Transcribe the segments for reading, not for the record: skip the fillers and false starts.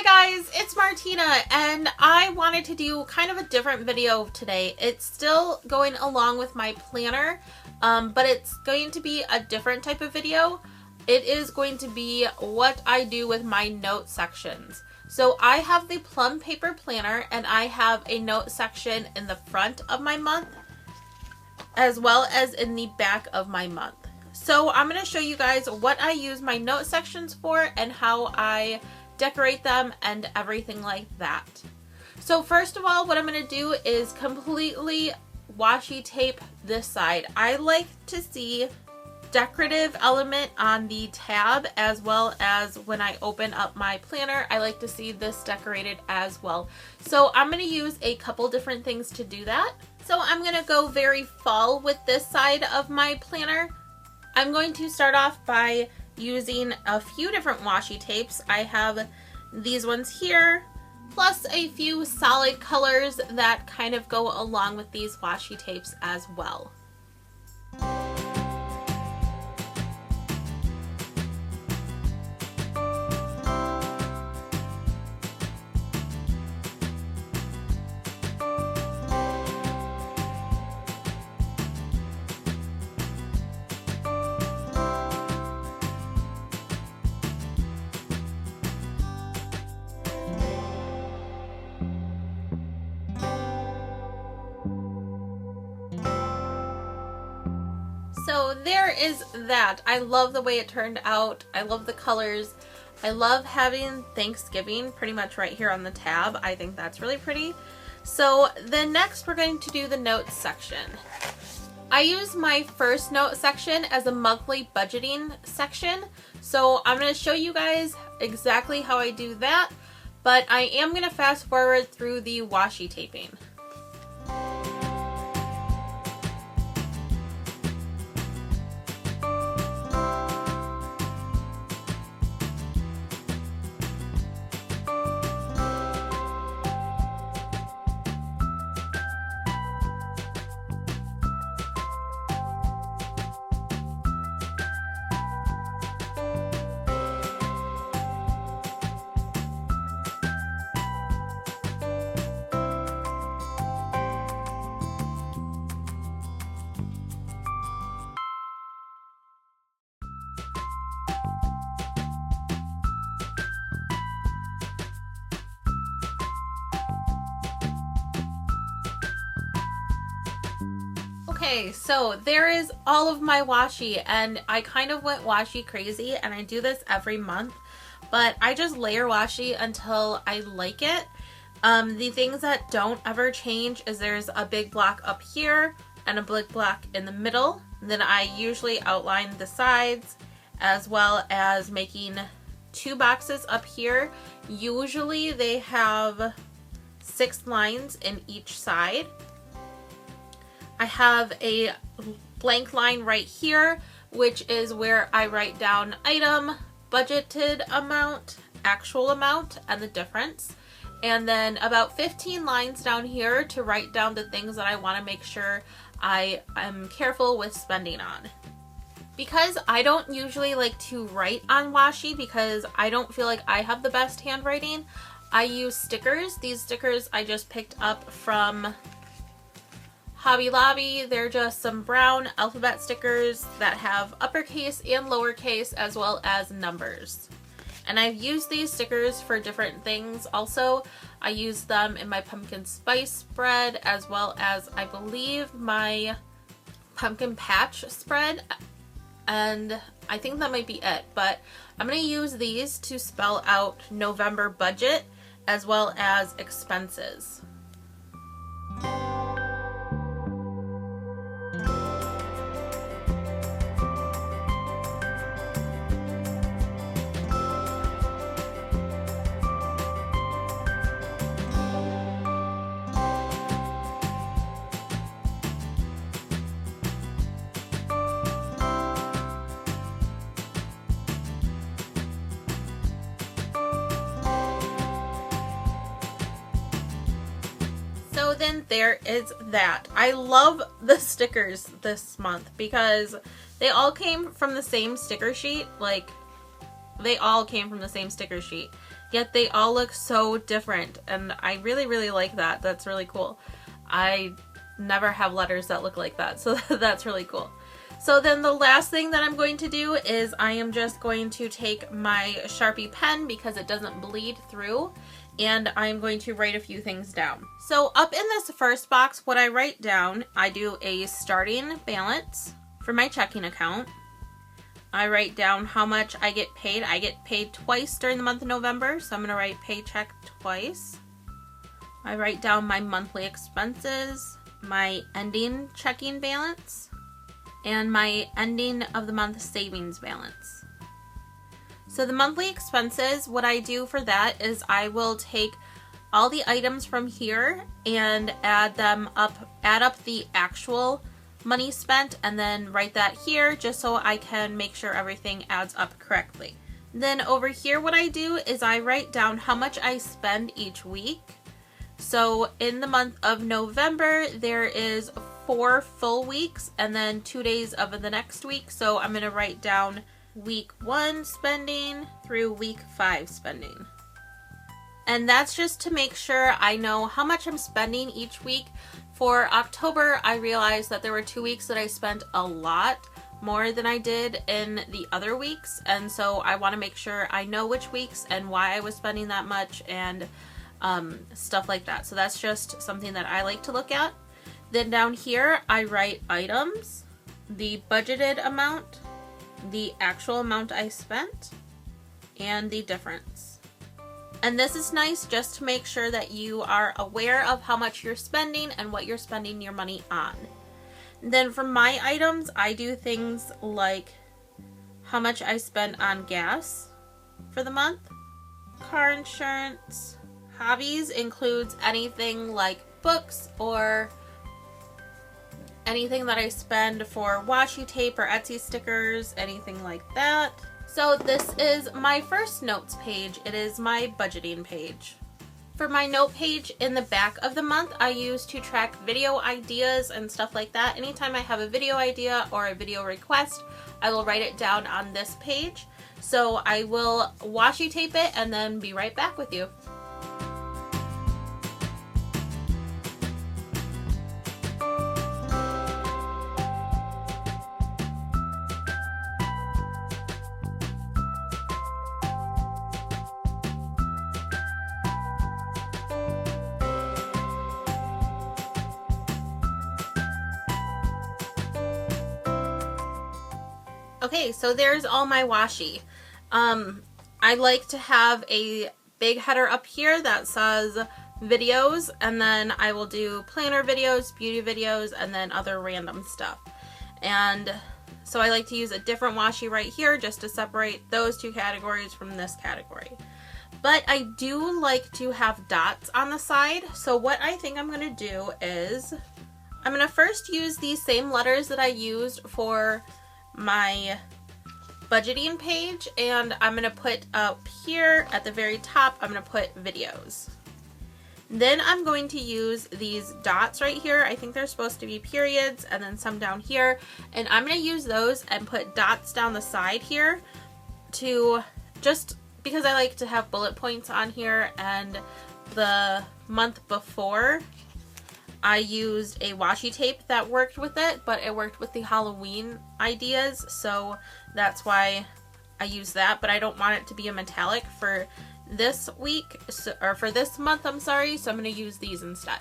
Hi guys, it's Martina and I wanted to do kind of a different video today. It's still going along with my planner, but it's going to be a different type of video. It is going to be what I do with my note sections. So I have the plum paper planner and I have a note section in the front of my month as well as in the back of my month. So I'm going to show you guys what I use my note sections for and how I decorate them and everything like that. So first of all, what I'm going to do is completely washi tape this side. I like to see decorative element on the tab as well as when I open up my planner. I like to see this decorated as well. So I'm going to use a couple different things to do that. So I'm going to go very fall with this side of my planner. I'm going to start off by using a few different washi tapes. I have these ones here, plus a few solid colors that kind of go along with these washi tapes as well. So there is that. I love the way it turned out. I love the colors. I love having Thanksgiving pretty much right here on the tab. I think that's really pretty. So then next we're going to do the notes section. I use my first note section as a monthly budgeting section. So I'm going to show you guys exactly how I do that, but I am going to fast forward through the washi taping. Okay, so there is all of my washi, and I kind of went washi crazy, and I do this every month, but I just layer washi until I like it. The things that don't ever change is there's a big block up here and a big block in the middle. Then I usually outline the sides as well as making two boxes up here. Usually they have 6 lines in each side. I have a blank line right here, which is where I write down item, budgeted amount, actual amount, and the difference. And then about 15 lines down here to write down the things that I want to make sure I am careful with spending on. Because I don't usually like to write on washi because I don't feel like I have the best handwriting, I use stickers. These stickers I just picked up from Hobby Lobby. They're just some brown alphabet stickers that have uppercase and lowercase as well as numbers. And I've used these stickers for different things also. I use them in my pumpkin spice spread as well as I believe my pumpkin patch spread. And I think that might be it. But I'm going to use these to spell out November budget as well as expenses. So then there is that. I love the stickers this month because they all came from the same sticker sheet. Like, they all came from the same sticker sheet. yet they all look so different, and I really, really like that. That's really cool. I never have letters that look like that, so that's really cool. So then the last thing that I'm going to do is I am just going to take my Sharpie pen because it doesn't bleed through, and I'm going to write a few things down. So up in this first box, what I write down, I do a starting balance for my checking account. I write down how much I get paid. I get paid twice during the month of November, so I'm going to write paycheck twice. I write down my monthly expenses, my ending checking balance, and my ending of the month savings balance. So the monthly expenses, what I do for that is I will take all the items from here and add up the actual money spent, and then write that here just so I can make sure everything adds up correctly. Then over here what I do is I write down how much I spend each week. So in the month of November there is 4 full weeks and then 2 days of the next week. So I'm going to write down week 1 spending through week 5 spending. And that's just to make sure I know how much I'm spending each week. For October, I realized that there were 2 weeks that I spent a lot more than I did in the other weeks. And so I want to make sure I know which weeks and why I was spending that much and stuff like that. So that's just something that I like to look at. Then down here, I write items, the budgeted amount, the actual amount I spent, and the difference. And this is nice just to make sure that you are aware of how much you're spending and what you're spending your money on. Then for my items, I do things like how much I spend on gas for the month, car insurance, hobbies includes anything like books or anything that I spend for washi tape or Etsy stickers, anything like that. So this is my first notes page. It is my budgeting page. For my note page in the back of the month, I use to track video ideas and stuff like that. Anytime I have a video idea or a video request, I will write it down on this page. So I will washi tape it and then be right back with you. Okay, so there's all my washi. I like to have a big header up here that says videos, and then I will do planner videos, beauty videos, and then other random stuff. And so I like to use a different washi right here just to separate those two categories from this category. But I do like to have dots on the side. So what I think I'm going to do is I'm going to first use these same letters that I used for my budgeting page, and I'm going to put up here at the very top, I'm going to put videos. Then I'm going to use these dots right here. I think they're supposed to be periods, and then some down here, and I'm going to use those and put dots down the side here to just because I like to have bullet points on here. And the month before I used a washi tape that worked with it, but it worked with the Halloween ideas, so that's why I use that. But I don't want it to be a metallic for this week, or for this month, I'm sorry, so I'm going to use these instead.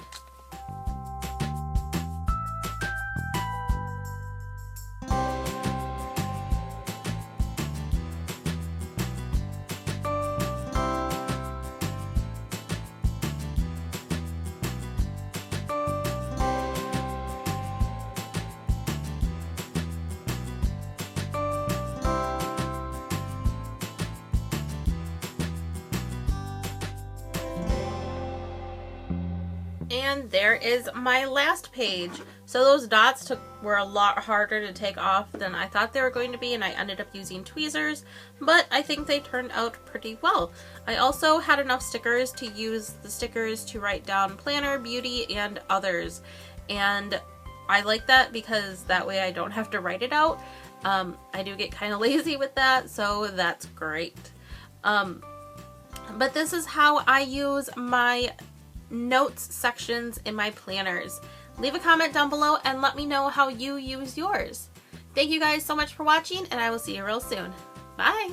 And there is my last page. So those dots were a lot harder to take off than I thought they were going to be, and I ended up using tweezers, but I think they turned out pretty well. I also had enough stickers to use the stickers to write down planner, beauty, and others. And I like that because that way I don't have to write it out. I do get kind of lazy with that, so that's great. But this is how I use my notes sections in my planners. Leave a comment down below and let me know how you use yours. Thank you guys so much for watching, and I will see you real soon. Bye!